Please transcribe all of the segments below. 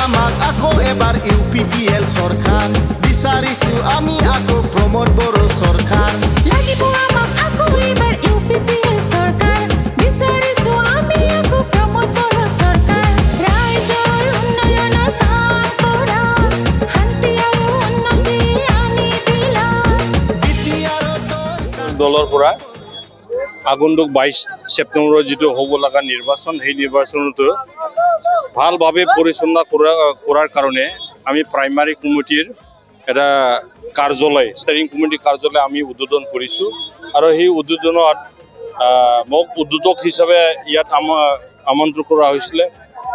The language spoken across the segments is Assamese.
আমাক আকৌ এবাৰ UPPL চৰকাৰ বিচাৰিছো আমি আকৌ প্ৰমোদ বড়ো চৰকাৰ লাগিব আমাক আকৌ এবাৰ UPPL চৰকাৰ বিচাৰিছো আমি আকৌ প্ৰমোদ বড়ো চৰকাৰ ৰাইজৰ উন্নয়নৰ কাম কৰা শান্তি আৰু উন্নতি আনি দিলা দলৰ পৰা আগন্তুক 22 সেপ্টেম্বৰৰ যেটো হ'ব লগা নিৰ্বাচন সেই নিৰ্বাচনটো ভালভাৱে পৰিচালনা কৰাৰ কাৰণে আমি প্ৰাইমাৰী কমিটিৰ এটা কাৰ্যালয় ষ্টেৰিং কমিটি কাৰ্যালয় আমি উদ্বোধন কৰিছো আৰু সেই উদ্বোধনত মোক উদ্যোগক হিচাপে ইয়াত আমন্ত্ৰণ কৰা হৈছিল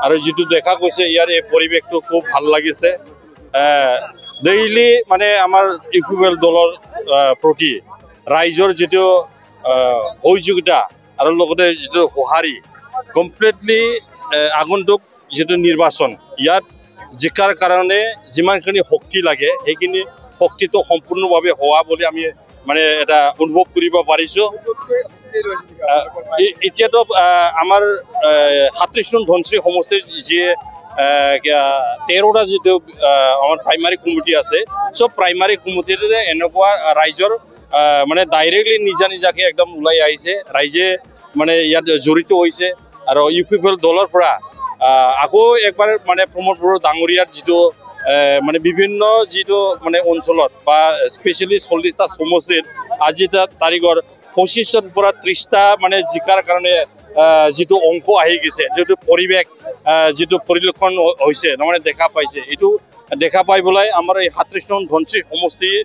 আৰু যেটো দেখা গৈছে ইয়াৰ এই পৰিৱেশটো খুব ভাল লাগিছে ডেইলি মানে আমাৰ UPPL দলৰ প্ৰতি ৰাইজৰ যেটো সহযোগিতা আৰু লগতে যেটো সহাৰি কমপ্লিটলি আগন্তুক যেটো নিৰ্বাচন ইয়াত জিকাৰ কাৰণে যিমানখিনি শক্তি লাগে সেইখিনি শক্তিটো সম্পূৰ্ণভাৱে হোৱা বুলি আমি মানে এটা অনুভৱ কৰিব পাৰিছো এতিয়াতো আমাৰ 37 নং ধনশ্ৰী সমষ্টিৰ যে 13টা যেটো আমাৰ প্ৰাইমাৰী কমিটি আছে সব প্ৰাইমাৰী কমিটিৰ এনেকুৱা ৰাইজৰ মানে ডাইৰেক্টলি নিজাকে একদম উলাই আহিছে ৰাইজে মানে ইয়াত জড়িত হৈছে আৰু UPPL দলৰ পৰা আকৌ একবাৰ মানে প্ৰমোদ বড়ো ডাঙৰীয়াৰ যেটো মানে বিভিন্ন যেটো মানে অঞ্চলত বা স্পেশালি 40টা সমষ্টিত আজি তাৰিখৰ 25ৰ পৰা 30টা মানে জিকাৰ কাৰণে যেটো অংশ আহি গৈছে যেটো পৰিৱেশ যেটো পৰিলক্ষণ হৈছে মানে দেখা পাইছে এটো দেখা পাই বলাই আমাৰ এই 37 নং ধনশ্ৰী সমষ্টিৰ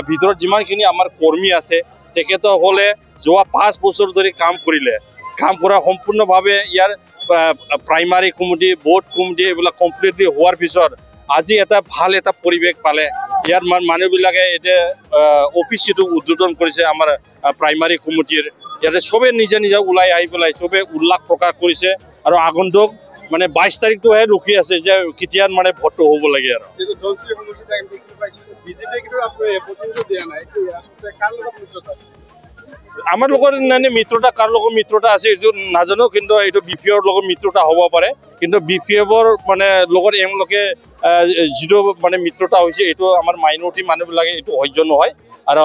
ভিতৰত যিমানখিনি আমাৰ কৰ্মী আছে তেখেতসকলে যোৱা 5 বছৰ ধৰি কাম কৰিলে কাম কৰা সম্পূৰ্ণভাৱে ইয়াৰ প্ৰাইমাৰী কমিটি বোৰ্ড কমিটি এইবিলাক কমপ্লিটলি হোৱাৰ পিছত আজি এটা ভাল এটা পৰিৱেশ পালে ইয়াৰ মানুহবিলাকে এটা অফিচ যেটো উদ্বোধন কৰিছে আমাৰ প্ৰাইমাৰী কমিটিৰ ইয়াতে সবে নিজে ওলাই আহি পেলাই সবে উল্লাস প্ৰকাশ কৰিছে আৰু আগন্তুক মানে 22 তাৰিখটোহে ৰখি আছে যে কেতিয়া মানে ভোটটো হ'ব লাগে আৰু আমাৰ লগত মানে মিত্ৰতা কাৰ লগত মিত্ৰতা আছে এটো নাজানো কিন্তু এটো BPFৰ লগত মিত্ৰতা হ'ব পাৰে কিন্তু BPFৰ মানে লগত এমলোকে যেটো মানে মিত্ৰতা হৈছে এটো আমাৰ মাইনৰিটি মানুহবিলাকে এটো সহ্য নহয় আৰু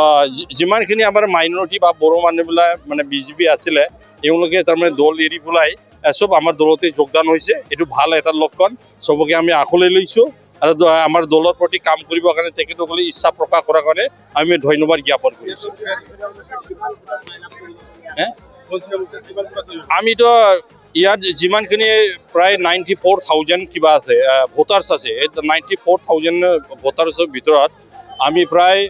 যিমানখিনি আমাৰ মাইনৰিটি বা বড়ো মানুহবিলাক মানে BJP আছিলে এমলোকে তাৰ মানে দল এৰি পেলাই সব আমাৰ দলতে যোগদান হৈছে এটো ভাল এটা লক্ষণ সবকে আমি আখলৈ লৈছো আৰু আমাৰ দলৰ প্ৰতি কাম কৰিবৰ কাৰণে তেখেতসকলে ইচ্ছা প্ৰকাশ কৰাৰ কাৰণে আমি ধন্যবাদ জ্ঞাপন কৰিছো আমিতো ইয়াত যিমানখিনি প্ৰায় 94,000 কিবা আছে ভোটাৰ্স আছে 94,000 ভোটাৰ্সৰ ভিতৰত আমি প্ৰায়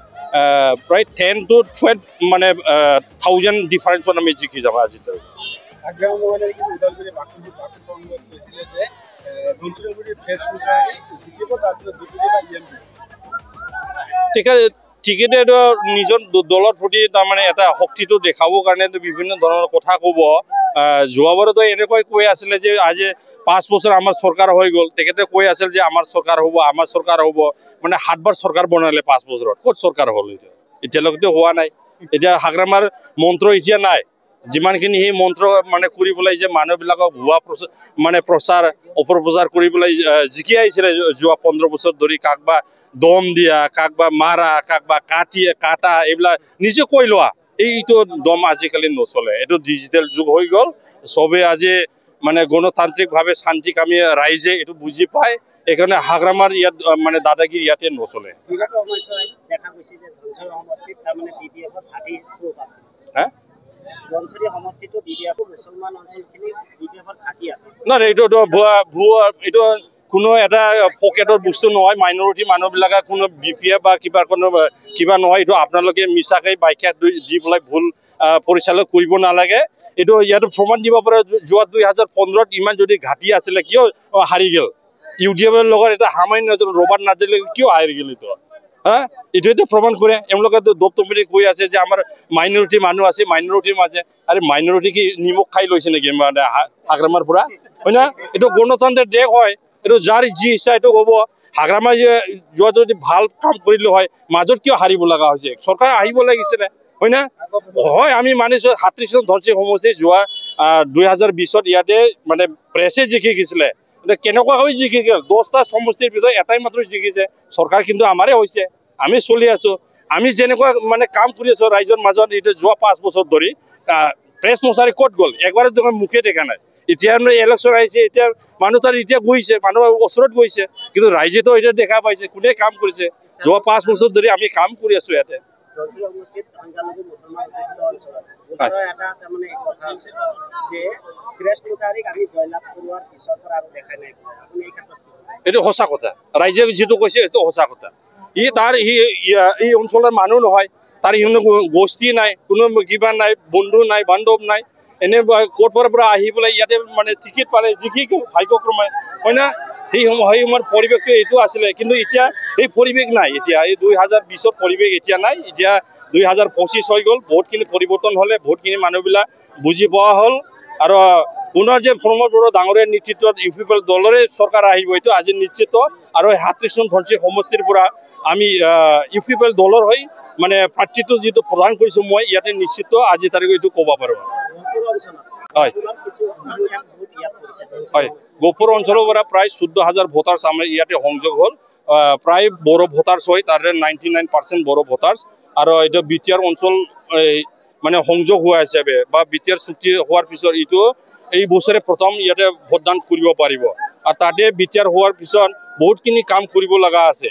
10 to 12 মানে 1000 ডিফাৰেন্সত আমি জিকি যাম আজি তাৰিখ ঠিকতে নিজৰ দলৰ প্ৰতি তাৰ মানে এটা শক্তিটো দেখাবৰ কাৰণে বিভিন্ন ধৰণৰ কথা ক'ব যোৱাবাৰতো এনেকৈ কৈ আছিল যে আজি 5 বছৰ আমাৰ চৰকাৰ হৈ গ'ল তেখেতে কৈ আছিল যে আমাৰ চৰকাৰ হ'ব মানে 7 বাৰ চৰকাৰ বনালে 5 বছৰত ক'ত চৰকাৰ হ'ল এতিয়ালৈকে হোৱা নাই এতিয়া হাগ্ৰামাৰ মন্ত্ৰ এতিয়া নাই যিমানখিনি সেই মন্ত্ৰ মানে কৰিবলৈ যে মানুহবিলাকক ভুৱা মানে প্ৰচাৰ অপপ্ৰচাৰ কৰিবলৈ জিকি আহিছিলে যোৱা 15 বছৰ ধৰি কাকবা দম দিয়া কাকবা মাৰা কাকবা কাটা এইবিলাক নিজে কৈ লোৱা এইটো দম আজিকালি নচলে এটো ডিজিটেল যুগ হৈ গ'ল সবে আজি মানে গণতান্ত্ৰিকভাৱে শান্তিকামী ৰাইজে এটো বুজি পায় এখানে হাগ্ৰামাৰ ইয়াত মানে দাদাগিৰি ইয়াতে নচলে দেখা গৈছে যে ধনচৰি সমষ্টিত তাৰ মানে BPFৰ 30 আছে হ্যাঁ ধনচৰি সমষ্টিটো BPFৰ মুছলমান অঞ্চলখিনি BPFৰ 30 আছে না এইটো ভুৱা এইটো কোনো এটা পকেটৰ বস্তু নহয় মাইনৰিটি মানুহবিলাকে কোনো BPF বা কিবা নহয় এইটো আপোনালোকে মিছাকৈ ব্যাখ্যা দি পেলাই ভুল পৰিচালনা কৰিব নালাগে এইটো ইয়াত প্ৰমাণ দিব পাৰে যোৱা 2015ত ইমান যদি ঘাটি আছিলে কিয় হাৰি গ'ল UDFৰ লগত এটা সামান্য ৰবাৰ্ট নাজিলে কিয় হাৰি গ'ল এইটো এইটো প্ৰমাণ কৰে এমলোকে দপ্তমে কৈ আছে যে আমাৰ মাইনৰিটি মানুহ আছে মাইনৰিটিৰ মাজে আৰে মাইনৰিটি কি নিমখ খাই লৈছে নেকি মানে হাগ্ৰামাৰ পৰা হয় না এইটো গণতন্ত্ৰৰ দেশ হয় এইটো যাৰ যি ইচ্ছা এইটো হ'ব হাগ্ৰামা যোৱা যদি ভাল কাম কৰিলে হয় মাজত কিয় হাৰিব লগা হৈছে চৰকাৰ আহিব লাগিছিলে হয় না হয় আমি মানিছো 37 ধনশ্ৰী সমষ্টি যোৱা 2020ত ইয়াতে মানে প্ৰেছে জিকি গৈছিলে কেনেকুৱাকৈ জিকিছে 10টা সমষ্টিৰ ভিতৰত এটাই মাত্ৰ জিকিছে চৰকাৰ কিন্তু আমাৰে হৈছে আমি চলি আছো আমি যেনেকুৱা মানে কাম কৰি আছো ৰাইজৰ মাজত এটা যোৱা 5 বছৰ ধৰি প্ৰেছ মছাৰী ক'ত গ'ল একবাৰ মুখে দেখা নাই এতিয়া ইলেকশ্যন আহিছে এতিয়া মানুহ তাৰ এতিয়া গৈছে মানুহ ওচৰত গৈছে কিন্তু ৰাইজেতো এতিয়া দেখা পাইছে কোনে কাম কৰিছে যোৱা 5 বছৰ ধৰি আমি কাম কৰি আছো ইয়াতে ধনশিৰি সমষ্টিত সংখ্যালঘু মুছলমান অঞ্চলত এটা তাৰমানে কথা আছে যে প্ৰেছ মছাৰীক আমি জয়লাভ কৰোৱাৰ পিছৰ পৰা আৰু দেখা নাই আপুনি এই ক্ষেত্ৰত এইটো সঁচা কথা ৰাইজে যেটো কৈছে এইটো সঁচা কথা এই অঞ্চলৰ মানুহ নহয় তাৰ গোষ্ঠী নাই কোনো কিবা নাই বন্ধু নাই বান্ধৱ নাই এনে ক'ৰ পৰা আহি পেলাই ইয়াতে মানে টিকেট পালে জিকি ভাগ্যক্ৰমে হয় না সেই সময়ৰ পৰিৱেশটো এইটো আছিলে কিন্তু এতিয়া এই পৰিৱেশ নাই এতিয়া এই 2020ৰ পৰিৱেশ এতিয়া নাই এতিয়া 2025 হৈ গ'ল বহুতখিনি পৰিৱৰ্তন হ'লে বহুতখিনি মানুহবিলাক বুজি পোৱা হ'ল আৰু পুনৰ যে প্ৰমোদ বড়ো ডাঙৰীয়াৰ নেতৃত্বত ইউপিপিএল দলৰে চৰকাৰ আহিব এইটো আজি নিশ্চিত আৰু 37 নং ধনশিৰি সমষ্টিৰ পৰা আমি ইউপিপিএল দলৰ হৈ মানে প্ৰাৰ্থীটো যেটো প্ৰদান কৰিছো মই ইয়াতে নিশ্চিত আজি তাৰিখ এইটো ক'ব পাৰো হয় হয় গহপুৰ অঞ্চলৰ পৰা প্ৰায় 14,000 ভোটাৰ্ছ আমাৰ ইয়াতে সংযোগ হ'ল প্ৰায় বড়ো ভোটাৰ্ছ হয় তাৰে 99% বড়ো ভোটাৰ্ছ আৰু এইটো বিটিআৰ অঞ্চল মানে সংযোগ হোৱা হিচাপে বা বিটিআৰ চুক্তি হোৱাৰ পিছত এইটো এই বছৰে প্ৰথম ইয়াতে ভোটদান কৰিব পাৰিব আৰু তাতে বিটিআৰ হোৱাৰ পিছত বহুতখিনি কাম কৰিব লগা আছে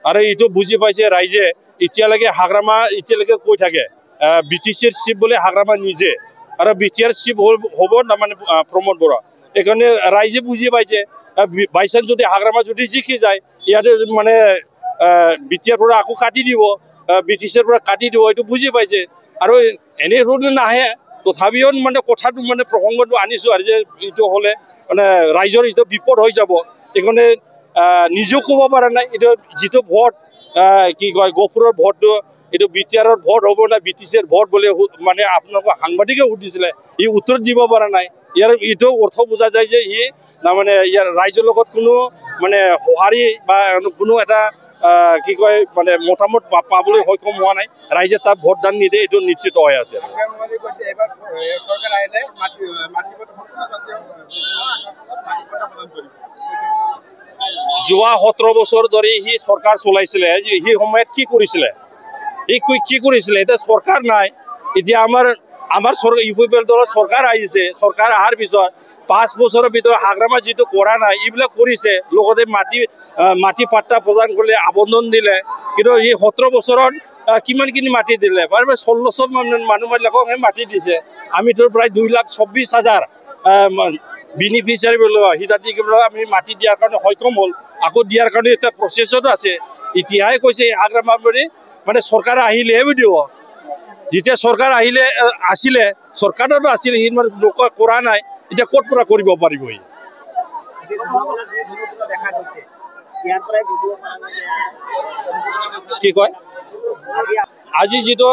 আৰু এইটো বুজি পাইছে ৰাইজে এতিয়ালৈকে হাগ্ৰামা এতিয়ালৈকে কৈ থাকে বিটিচিৰ চিফ বোলে হাগ্ৰামা নিজে আৰু বিটিআৰ চিফ হ'ব তাৰমানে প্ৰমোদ বড়ো এইকাৰণে ৰাইজে বুজি পাইছে বাইচান্স যদি হাগ্ৰামা যদি জিকি যায় ইয়াতে মানে বিটিআৰ পৰা আকৌ কাটি দিব বিটিচিৰ পৰা কাটি দিব এইটো বুজি পাইছে আৰু এনে ধৰণে নাহে তথাপিও মানে কথাটো মানে প্ৰসংগটো আনিছো আৰু যে এইটো হ'লে মানে ৰাইজৰ এইটো বিপদ হৈ যাব এইকাৰণে নিজেও ক'ব পৰা নাই এইটো যিটো ভোট কি কয় গহপুৰৰ ভোটটো এইটো বিটিআৰৰ ভোট হ'ব না বিটিচিৰ ভোট বুলি মানে আপোনালোকক সাংবাদিকে সুধিছিলে ই উত্তৰ দিব পৰা নাই ইয়াৰ এইটো অৰ্থ বুজা যায় যে ই তাৰমানে ইয়াৰ ৰাইজৰ লগত কোনো মানে সঁহাৰি বা কোনো এটা কি কয় মানে মতামত পাবলৈ সক্ষম হোৱা নাই ৰাইজে তাত ভোটদান নিদিয়ে এইটো নিশ্চিত হৈ আছে যোৱা 17 বছৰ ধৰি সি চৰকাৰ চলাইছিলে সেই সময়ত কি কৰিছিলে কি কৰিছিলে এতিয়া চৰকাৰ নাই এতিয়া আমাৰ ইউপিপিএল দলৰ চৰকাৰ আহিছে চৰকাৰ অহাৰ পিছত 5 বছৰৰ ভিতৰত হাগ্ৰামা যেটো কৰা নাই এইবিলাক কৰিছে লগতে মাটি পাট্টা প্ৰদান কৰিলে আবন্ধন দিলে কিন্তু এই 17 বছৰত কিমানখিনি মাটি দিলে প্ৰায় 1600 মানুহবিলাকক মাটি দিছে আমিতো প্ৰায় 2,26,000 বেনিফিচিয়াৰী হিতাধিকাৰীক আমি মাটি দিয়াৰ কাৰণে সক্ষম হ'ল আকৌ দিয়াৰ কাৰণে এটা প্ৰচেছত আছে এতিয়াই কৈছে হাগ্ৰামা মানে চৰকাৰ আহিলেহে দিব যেতিয়া চৰকাৰ আহিলে আছিলে চৰকাৰৰো আছিলে সি কৰা নাই এতিয়া ক'ত পৰা কৰিব পাৰিব কি কয় আজি যিটো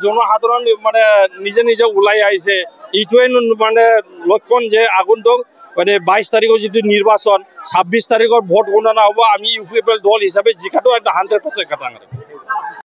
জনসাধাৰণ মানে নিজে নিজে ওলাই আহিছে এইটোৱে মানে লক্ষণ যে আগন্তুক মানে 22 তাৰিখৰ যিটো নিৰ্বাচন 26 তাৰিখৰ ভোট গণনা হ'ব আমি ইউপিপিএল দল হিচাপে জিকাটো 100%